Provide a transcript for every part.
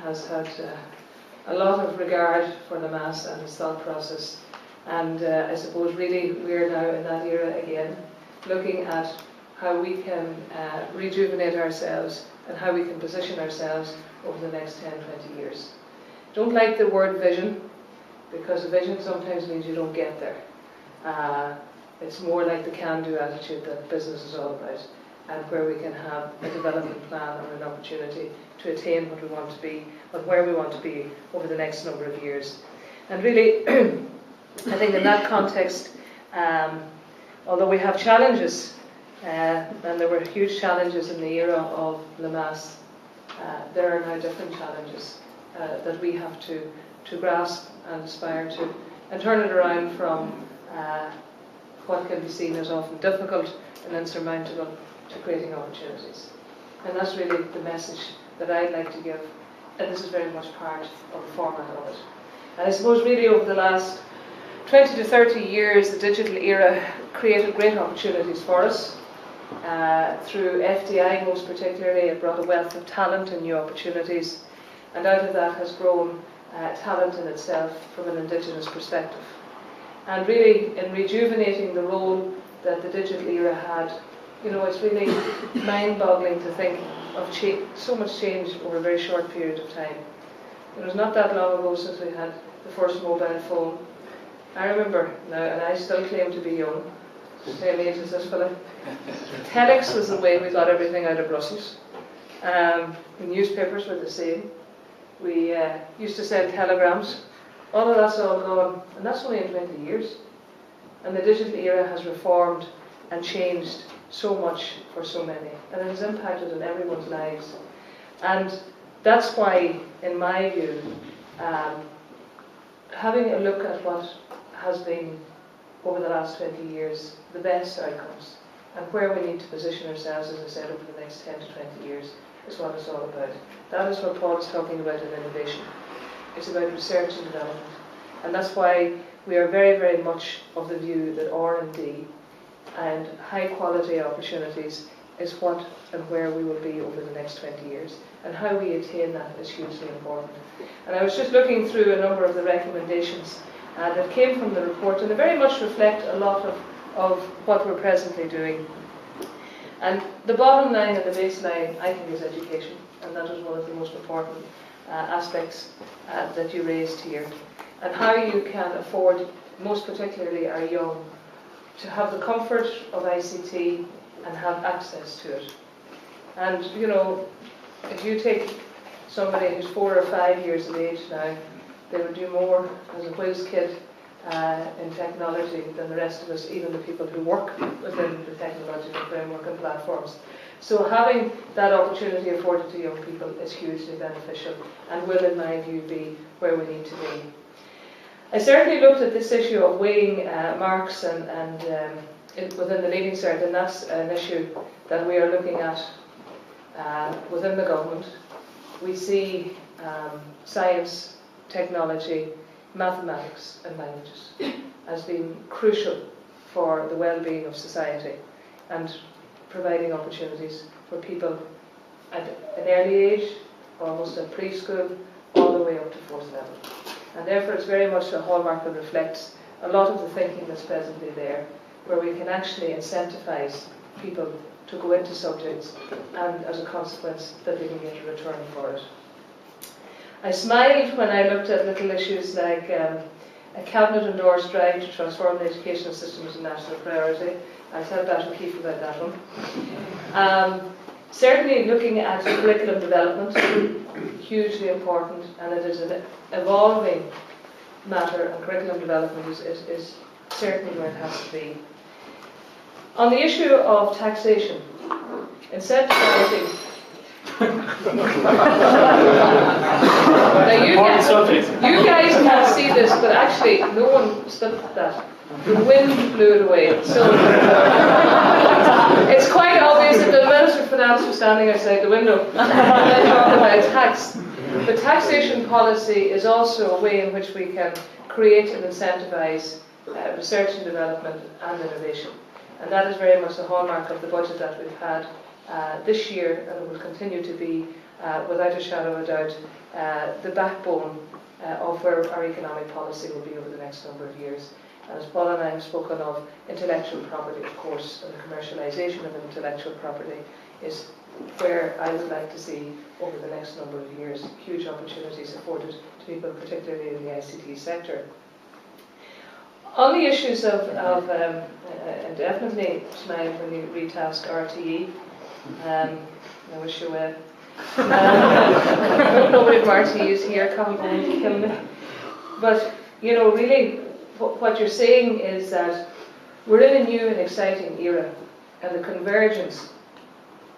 has had a lot of regard for Lamass and his thought process. And I suppose really we're now in that era again, looking at how we can rejuvenate ourselves and how we can position ourselves over the next 10, 20 years. Don't like the word vision, because a vision sometimes means you don't get there. It's more like the can-do attitude that business is all about, and where we can have a development plan and an opportunity to attain what we want to be, and where we want to be over the next number of years. And really, I think in that context, although we have challenges, and there were huge challenges in the era of Lamass, there are now different challenges that we have to grasp and aspire to, and turn it around from what can be seen as often difficult and insurmountable to creating opportunities. And that's really the message that I'd like to give, and this is very much part of the format of it. And I suppose really over the last 20 to 30 years, the digital era created great opportunities for us. Through FDI most particularly, it brought a wealth of talent and new opportunities, and out of that has grown talent in itself from an Indigenous perspective. And really, in rejuvenating the role that the digital era had, it's really mind-boggling to think of so much change over a very short period of time. It was not that long ago since we had the first mobile phone. I remember now, and I still claim to be young, same age as this fella. Telex was the way we got everything out of Brussels. The newspapers were the same. We used to send telegrams. All of that's all gone, and that's only in 20 years. And the digital era has reformed and changed so much for so many, and it has impacted on everyone's lives. And that's why, in my view, having a look at what has been, over the last 20 years, the best outcomes, and where we need to position ourselves, as I said, over the next 10 to 20 years, is what it's all about. That is what Paul is talking about in innovation. It's about research and development. And that's why we are very, very much of the view that R&D and high quality opportunities is what and where we will be over the next 20 years. And how we attain that is hugely important. And I was just looking through a number of the recommendations that came from the report, and they very much reflect a lot of what we're presently doing. And the bottom line and the baseline, I think, is education. And that is one of the most important aspects that you raised here, and how you can afford, most particularly our young, to have the comfort of ICT and have access to it. And if you take somebody who's 4 or 5 years of age now, they would do more as a whiz kid in technology than the rest of us, even the people who work within the technological framework and platforms. So having that opportunity afforded to young people is hugely beneficial, and will, in my view, be where we need to be. I certainly looked at this issue of weighing marks and within the Leaving Cert, and that's an issue that we are looking at within the government. We see science, technology, mathematics and languages as being crucial for the well-being of society, and providing opportunities for people at an early age, almost at preschool, all the way up to 4th level. And therefore it's very much a hallmark that reflects a lot of the thinking that's presently there, where we can actually incentivize people to go into subjects, and as a consequence that they can get a return for it. I smiled when I looked at little issues like a cabinet-endorsed drive to transform the educational system as a national priority. I tell Pat O'Keefe about that one. Certainly looking at curriculum development, hugely important, and it is an evolving matter, and curriculum development is certainly where it has to be. On the issue of taxation, incentivizing. Now you guys can't see this, but actually no one stopped that. The wind blew it away. So it's quite obvious that the Minister of Finance was standing outside the window and they talk about tax. But taxation policy is also a way in which we can create and incentivise research and development and innovation. And that is very much the hallmark of the budget that we've had this year, and it will continue to be without a shadow of a doubt, the backbone of where our economic policy will be over the next number of years. And as Paul and I have spoken of, intellectual property, of course, and the commercialisation of intellectual property is where I would like to see, over the next number of years, huge opportunities afforded to people, particularly in the ICT sector. On the issues of and definitely tonight when you retask RTE, I wish you well. Nobody from RTE is here, come and kill me. But, you know, really, what you're saying is that we're in a new and exciting era, and the convergence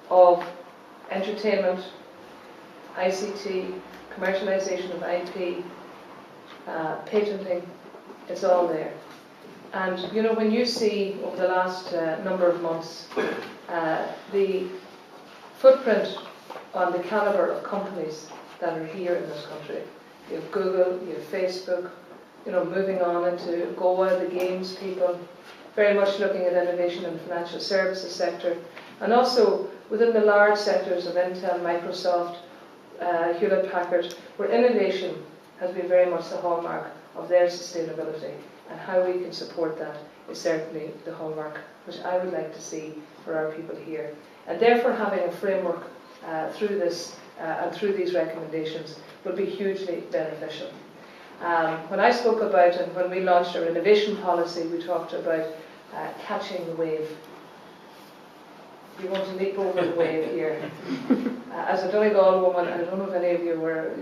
of entertainment, ICT, commercialisation of IP, patenting, it's all there. And you know, when you see over the last number of months the footprint on the calibre of companies that are here in this country, you have Google, you have Facebook, you know, moving on into Goa, the games people, very much looking at innovation in the financial services sector, and also within the large sectors of Intel, Microsoft, Hewlett-Packard, where innovation has been very much the hallmark of their sustainability, and how we can support that is certainly the hallmark which I would like to see for our people here. And therefore having a framework through this and through these recommendations will be hugely beneficial. When I spoke about, and when we launched our innovation policy, we talked about catching the wave. We want to leap over the wave here. As a Donegal woman, I don't know if any of you were,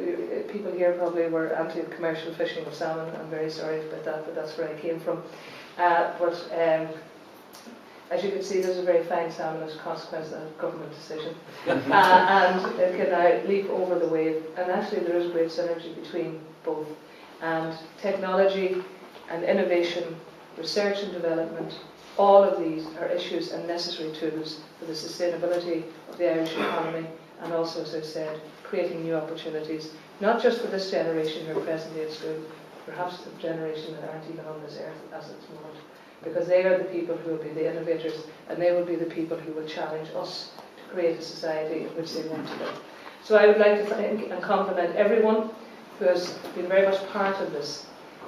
people here probably were anti-commercial fishing of salmon. I'm very sorry about that, but that's where I came from. As you can see, there's a very fine salmon as a consequence of a government decision. And it can now leap over the wave. And actually there is great synergy between both. And technology and innovation, research and development, all of these are issues and necessary tools for the sustainability of the Irish economy, and also, as I've said, creating new opportunities, not just for this generation who are presently at school, perhaps the generation that aren't even on this earth as at the moment, because they are the people who will be the innovators, and they will be the people who will challenge us to create a society in which they want to live. So I would like to thank and compliment everyone who has been very much part of this.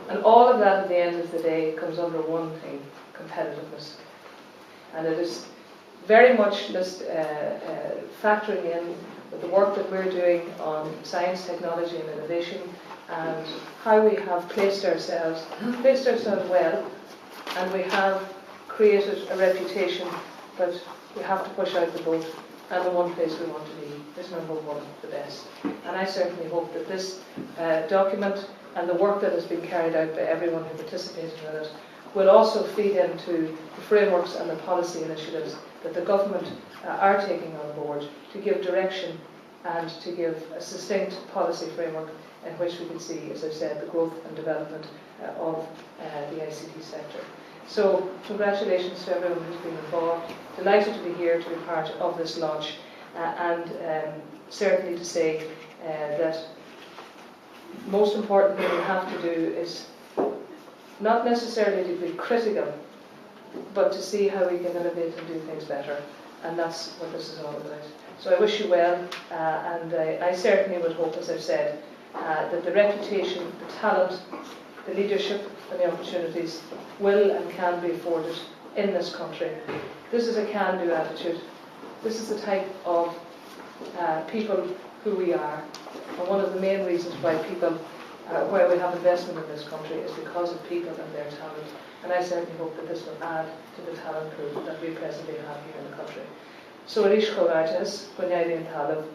And all of that at the end of the day comes under one thing: competitiveness. And it is very much just factoring in with the work that we're doing on science, technology and innovation, and how we have placed ourselves well, and we have created a reputation, but we have to push out the boat, and the one place we want to be is number one, the best. And I certainly hope that this document and the work that has been carried out by everyone who participated in it will also feed into the frameworks and the policy initiatives that the government are taking on board to give direction and to give a succinct policy framework in which we can see, as I've said, the growth and development of the ICT sector. So congratulations to everyone who's been involved. Delighted to be here to be part of this launch, and certainly to say that most important thing we have to do is not necessarily to be critical, but to see how we can innovate and do things better. And that's what this is all about. So I wish you well, and I certainly would hope, as I've said, that the reputation, the talent, the leadership and the opportunities will and can be afforded in this country. This is a can-do attitude. This is the type of people who we are. And one of the main reasons why where we have investment in this country is because of people and their talent. And I certainly hope that this will add to the talent pool that we presently have here in the country. So, Arish Choratis, Gwynedd Talib,